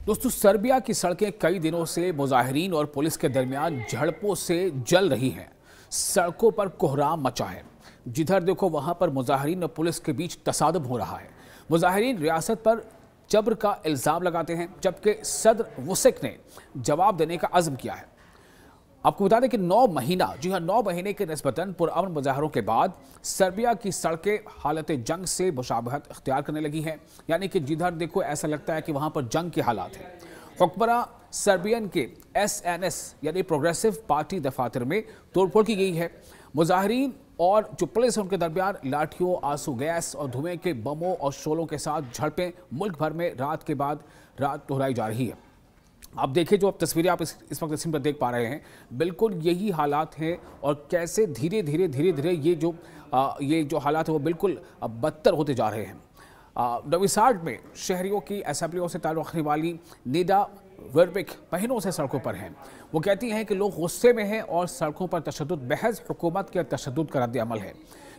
दोस्तों, सर्बिया की सड़कें कई दिनों से मुजाहिरीन और पुलिस के दरमियान झड़पों से जल रही हैं। सड़कों पर कोहराम मचा है। जिधर देखो वहां पर मुजाहिरीन और पुलिस के बीच तसादम हो रहा है। मुजाहिरीन रियासत पर जबर का इल्जाम लगाते हैं, जबकि सदर वुसिक ने जवाब देने का अज़्म किया है। आपको बता दें कि 9 महीने के निस्बतन पुरअमन मुजाहरों के बाद सर्बिया की सड़कें हालत जंग से मुशाबहत इख्तियार करने लगी हैं। यानी कि जिधर देखो ऐसा लगता है कि वहां पर जंग के हालात हैं। हुक्मरान सर्बियन के SNS यानी प्रोग्रेसिव पार्टी दफातर में तोड़फोड़ की गई है। मुजाहिरीन और जो पुलिस है उनके दरमियान लाठियों, आंसू गैस और धुएं के बमों और शोलों के साथ झड़पें मुल्क भर में रात के बाद रात दोहराई जा रही है। आप देखिए, जो अब तस्वीरें आप इस वक्त स्क्रीन पर देख पा रहे हैं, बिल्कुल यही हालात हैं। और कैसे धीरे धीरे ये जो हालात है वो बिल्कुल बदतर होते जा रहे हैं। नवी साड में शहरियों की असेंबलियों से ताल्लुक़ रखने वाली निदा वर्बिक महीनों से सड़कों पर हैं। वो कहती हैं कि लोग गुस्से में हैं और सड़कों पर तशद्दुद महज हुकूमत के तशद्दुद का रद्द-ए-अमल है।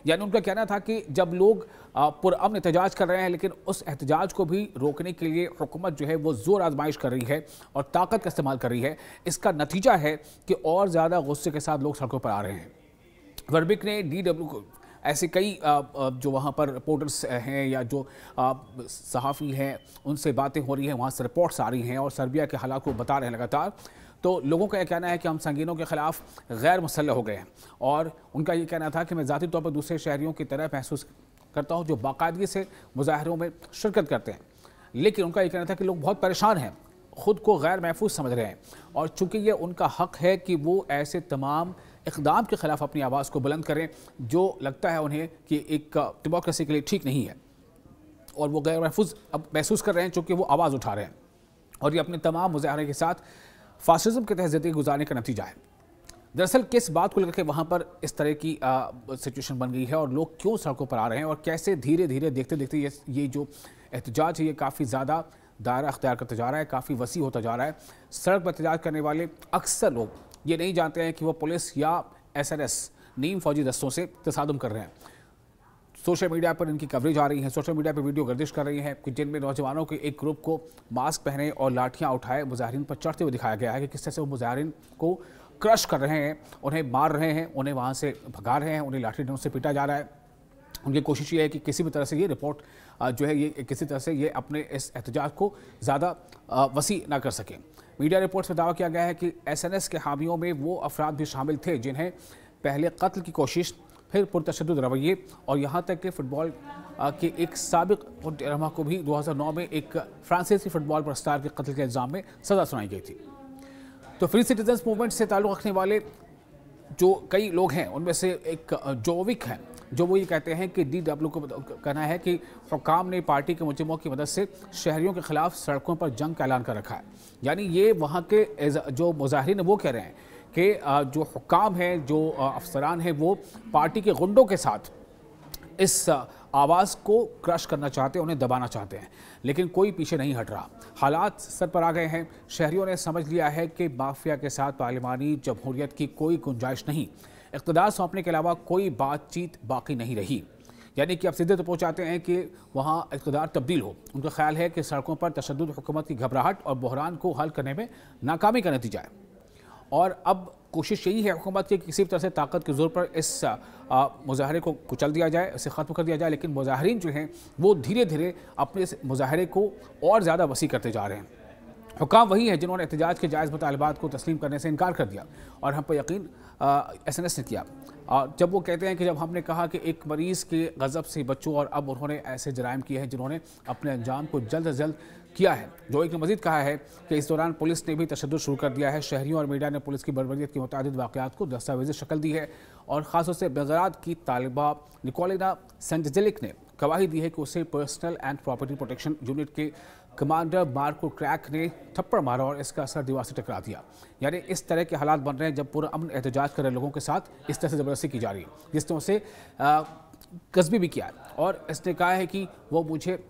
यानी उनका कहना था कि जब लोग पुरअमन एहतजाज कर रहे हैं, लेकिन उस एहतजाज को भी रोकने के लिए हुकूमत जो है वो जोर आजमाइश कर रही है और ताकत का इस्तेमाल कर रही है। इसका नतीजा है कि और ज़्यादा गुस्से के साथ लोग सड़कों पर आ रहे हैं। वर्बिक ने DW को ऐसे कई जो वहाँ पर रिपोर्टर्स हैं या जो सहाफ़ी हैं उनसे बातें हो रही हैं, वहाँ से रिपोर्ट्स आ रही हैं और सर्बिया के हालात को बता रहे हैं लगातार। तो लोगों का यह कहना है कि हम संगीनों के ख़िलाफ़ गैर मुसल्लह हो गए हैं। और उनका ये कहना था कि मैं ज़ाती तौर पर दूसरे शहरियों की तरह महसूस करता हूँ जो बाकायदगी से मुजाहरों में शिरकत करते हैं। लेकिन उनका ये कहना था कि लोग बहुत परेशान हैं, ख़ुद को गैर महफूज समझ रहे हैं। और चूँकि ये उनका हक़ है कि वो ऐसे तमाम इक़दाम के ख़िलाफ़ अपनी आवाज़ को बुलंद करें जो लगता है उन्हें कि एक डेमोक्रेसी के लिए ठीक नहीं है। और वो गैर महफूज अब महसूस कर रहे हैं चूँकि वो आवाज़ उठा रहे हैं। और ये अपने तमाम मुजाहरे के साथ फासिज्म के तहत ज़िंदगी गुजारने का नतीजा है। दरअसल किस बात को लेकर के वहाँ पर इस तरह की सिचुएशन बन गई है और लोग क्यों सड़कों पर आ रहे हैं और कैसे धीरे धीरे देखते देखते ये जो एहतजाज है ये काफ़ी ज़्यादा दायरा अख्तियार करता जा रहा है, काफ़ी वसी होता जा रहा है। सड़क पर एहतजाज करने वाले अक्सर लोग ये नहीं जानते हैं कि वो पुलिस या SNS नीम फौजी दस्तों से तसादुम कर रहे हैं। सोशल मीडिया पर इनकी कवरेज आ रही है। सोशल मीडिया पर वीडियो गर्दिश कर रही है कि जिनमें नौजवानों के एक ग्रुप को मास्क पहने और लाठियां उठाए मुजाहिरीन पर चढ़ते हुए दिखाया गया है कि किस तरह से वो मुजाहिरीन को क्रश कर रहे हैं, उन्हें मार रहे हैं, उन्हें वहां से भगा रहे हैं, उन्हें लाठी डंडों से पीटा जा रहा है। उनकी कोशिश ये है कि किसी भी तरह से ये रिपोर्ट जो है ये किसी तरह से ये अपने इस एहतजाज को ज़्यादा वसी ना कर सकें। मीडिया रिपोर्ट्स में दावा किया गया है कि SNS के हामियों में वो अफराद भी शामिल थे जिन्हें पहले कत्ल की कोशिश, फिर पुरतशद्दुद रवैये और यहाँ तक कि फ़ुटबॉल के एक साबिक रहमा को भी 2009 में एक फ्रांसीसी फ़ुटबॉल पर स्टार के कत्ल के इल्ज़ाम में सज़ा सुनाई गई थी। तो फ्री सिटीजन्स मूवमेंट से ताल्लुक़ रखने वाले जो कई लोग हैं उनमें से एक जोविक हैं, जो वो ये कहते हैं कि DW को कहना है कि हुक्काम ने पार्टी के मुजरिमों की मदद से शहरियों के ख़िलाफ़ सड़कों पर जंग का ऐलान कर रखा है। यानी ये वहाँ के जो मुजाहिरीन हैं वो कह रहे हैं कि जो हुक्काम हैं, जो अफसरान हैं, वो पार्टी के गुंडों के साथ इस आवाज़ को क्रश करना चाहते हैं, उन्हें दबाना चाहते हैं। लेकिन कोई पीछे नहीं हट रहा। हालात सर पर आ गए हैं। शहरियों ने समझ लिया है कि माफिया के साथ पार्लिमानी जमहूरियत की कोई गुंजाइश नहीं। इक़्तिदार सौंपने के अलावा कोई बातचीत बाकी नहीं रही। यानी कि अब सीधे तो पहुँचाते हैं कि वहाँ इक़्तिदार तब्दील हो। उनका ख्याल है कि सड़कों पर तशद्दुद हुकूमत की घबराहट और बहरान को हल करने में नाकामी का नतीजा है। और अब कोशिश यही है हुकूमत की किसी भी तरह से ताकत के ज़ोर पर इस मुजाहरे को कुचल दिया जाए, इसे ख़त्म कर दिया जाए। लेकिन मुजाहिरीन जो हैं वो धीरे धीरे अपने इस मुजाहरे को और ज़्यादा वसी करते जा रहे हैं। हुक्काम वही हैं जिन्होंने एहतजाज के जायज़ मुतालबात को तस्लीम करने से इनकार कर दिया और हम पर यकीन SNS ने किया। जब वो कहते हैं कि जब हमने कहा कि एक मरीज़ के गज़ब से बचो और अब उन्होंने ऐसे जराइम किए हैं जिन्होंने अपने अंजाम को जल्द अज जल्द किया है। जो एक ने मज़ीद कहा है कि इस दौरान पुलिस ने भी तशद्दुद शुरू कर दिया है। शहरियों और मीडिया ने पुलिस की बर्बरियत की मुतादिद वाक़यात को दस्तावेज़ी शक्ल दी है और ख़ासतौर से बेगराद की तालिबा निकोलिना सेंटजेलिक ने गवाही दी है कि उसे personal and property protection unit के कमांडर मार्को क्रैक ने थप्पड़ मारा और इसका असर दीवार से टकरा दिया। यानी इस तरह के हालात बन रहे हैं जब पुरअमन एहतजाज कर रहे लोगों के साथ इस तरह से ज़बरदस्ती की जा रही है, जिसने उसे कस्बी भी किया है। और इसने कहा है कि वो मुझे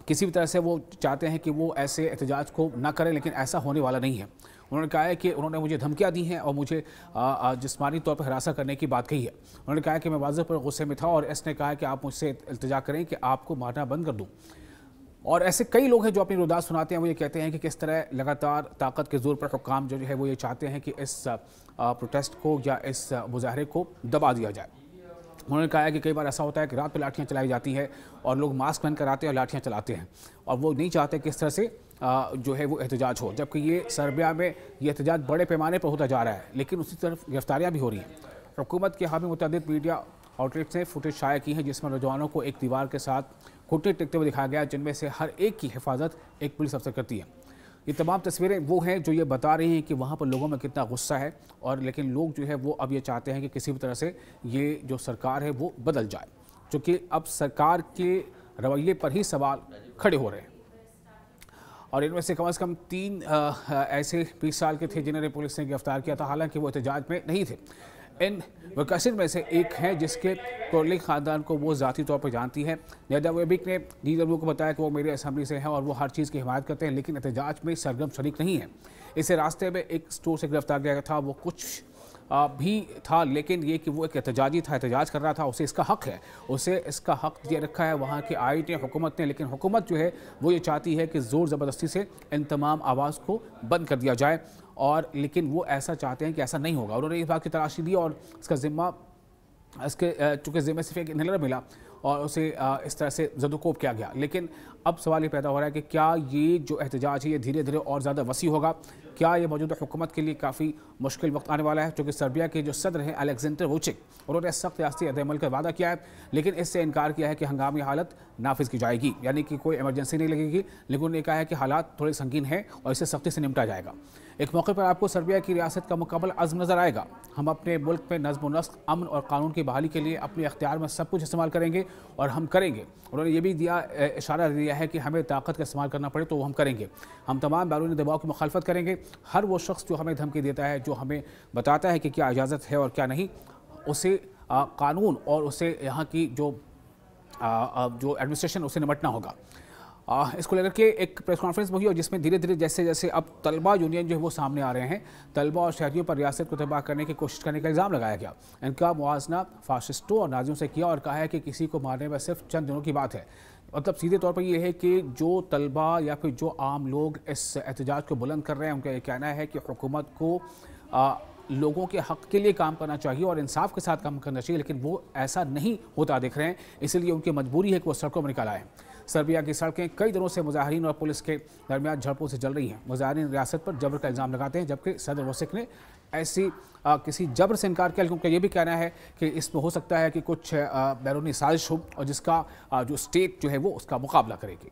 किसी भी तरह से वो चाहते हैं कि वो ऐसे एहतजाज को ना करें, लेकिन ऐसा होने वाला नहीं है। उन्होंने कहा है कि उन्होंने मुझे धमकियां दी हैं और मुझे जिस्मानी तौर पर हरासा करने की बात कही है। उन्होंने कहा कि मैं वाज़ेह पर गुस्से में था और इसने कहा कि आप मुझसे इल्तिजा करें कि आपको मारना बंद कर दूं। और ऐसे कई लोग हैं जो अपनी रुदात सुनाते हैं। वो ये कहते हैं कि किस तरह लगातार ताकत के जोर पर हुक्काम जो है वो ये चाहते हैं कि इस प्रोटेस्ट को या इस मुजाहरे को दबा दिया जाए। उन्होंने कहा है कि कई बार ऐसा होता है कि रात पे लाठियाँ चलाई जाती है और लोग मास्क पहन कर आते हैं और लाठियाँ चलाते हैं, और वो नहीं चाहते कि इस तरह से जो है वो एहतजाज हो। जबकि ये सर्बिया में ये एहतजाज बड़े पैमाने पर होता जा रहा है, लेकिन उसी तरफ गिरफ्तारियाँ भी हो रही हैं। हुकूमत के हामी मुतअद्दिद मीडिया आउटलेट्स ने फुटेज शाया की है जिसमें नौजवानों को एक दीवार के साथ घुटने टेकते हुए दिखाया गया, जिनमें से हर एक की हिफाजत एक पुलिस अफसर करती है। ये तमाम तस्वीरें वो हैं जो ये बता रही हैं कि वहाँ पर लोगों में कितना गुस्सा है, और लेकिन लोग जो है वो अब ये चाहते हैं कि किसी भी तरह से ये जो सरकार है वो बदल जाए, क्योंकि अब सरकार के रवैये पर ही सवाल खड़े हो रहे हैं। और इनमें से कम 3 ऐसे 20 साल के थे जिन्हें पुलिस ने गिरफ्तार किया था, हालांकि वो एहतजाज में नहीं थे। इन वकासिर में से एक हैं जिसके कोरली ख़ानदान को वो ज़ाती तौर पर जानती है। नेदा वेबिक ने DW को बताया कि वो मेरी असम्बली से हैं और वो हर चीज़ की हिमायत करते हैं, लेकिन एहतजाज में सरगर्म शरीक नहीं है। इसे रास्ते में एक स्टोर से गिरफ्तार किया गया था, वो कुछ भी था, लेकिन ये कि वो एक एहतजाजी था, एहतजाज कर रहा था, उसे इसका हक़ है, उसे इसका हक़ दे रखा है वहाँ की आईन ने, हुकूमत ने। लेकिन हुकूमत जो है वो ये चाहती है कि ज़ोर ज़बरदस्ती से इन तमाम आवाज़ को बंद कर दिया जाए, और लेकिन वो ऐसा चाहते हैं कि ऐसा नहीं होगा। उन्होंने इस बात की तलाशी दी और इसका ज़िम्मा चूँकि ज़िम्मे सिर्फ एक इन्हेलर मिला और उसे इस तरह से ज़दोकोब किया गया। लेकिन अब सवाल ये पैदा हो रहा है कि क्या ये जो एहतजाज है ये धीरे धीरे और ज़्यादा वसी होगा? क्या ये मौजूदा हुकूमत के लिए काफ़ी मुश्किल वक्त आने वाला है? क्योंकि सर्बिया के जो सदर हैं अलेक्जेंडर वुचिक, उन्होंने सख्त सियासी अदल का वादा किया है, लेकिन इससे इनकार किया है कि हंगामी हालत नाफिज की जाएगी, यानी कि कोई इमरजेंसी नहीं लगेगी। लेकिन उन्होंने कहा है कि हालात थोड़े संगीन हैं और इसे सख्ती से निपटा जाएगा। एक मौके पर आपको सर्बिया की रियासत का मुकम्मल अज़्म नज़र आएगा। हम अपने मुल्क में नज़्म व नस्क, अमन और कानून की बहाली के लिए अपने अख्तियार में सब कुछ इस्तेमाल करेंगे और हम करेंगे। उन्होंने ये भी इशारा दिया है कि हमें ताकत का इस्तेमाल करना पड़े तो वो हम करेंगे। हम तमाम बैरूनी दबाव की मुखालफत करेंगे। हर वो शख्स जो हमें धमकी देता है, जो हमें बताता है कि क्या इजाज़त है और क्या नहीं, उसे कानून और उसे यहाँ की जो एडमिनिस्ट्रेशन, उसे निपटना होगा। इसको लेकर के एक प्रेस कॉन्फ्रेंस हुई और जिसमें धीरे धीरे जैसे जैसे अब तलबा यूनियन जो है वो सामने आ रहे हैं, तलबा और शहरियों पर रियासत को तबाह करने की कोशिश करने का इल्ज़ाम लगाया गया। इनका मुआवजा फाशिस्टों और नाजियों से किया और कहा है कि किसी को मारने में सिर्फ चंद दिनों की बात है। मतलब सीधे तौर पर यह है कि जो तलबा या फिर जो आम लोग इस एहतजाज को बुलंद कर रहे हैं, उनका ये कहना है कि हुकूमत को लोगों के हक़ के लिए काम करना चाहिए और इंसाफ के साथ काम करना चाहिए, लेकिन वो ऐसा नहीं होता दिख रहे हैं। इसलिए उनकी मजबूरी है कि वो सड़कों में निकल आए। सर्बिया की सड़कें कई दिनों से मुजाहिरीन और पुलिस के दरमियान झड़पों से जल रही हैं। मुजाहिरीन रियासत पर जबर का इल्ज़ाम लगाते हैं, जबकि सदर वुचिक ने ऐसी किसी जबर से इनकार किया। उनका ये भी कहना है कि इसमें हो सकता है कि कुछ बैरूनी साजिश हो और जिसका जो स्टेट जो है वो उसका मुकाबला करेगी।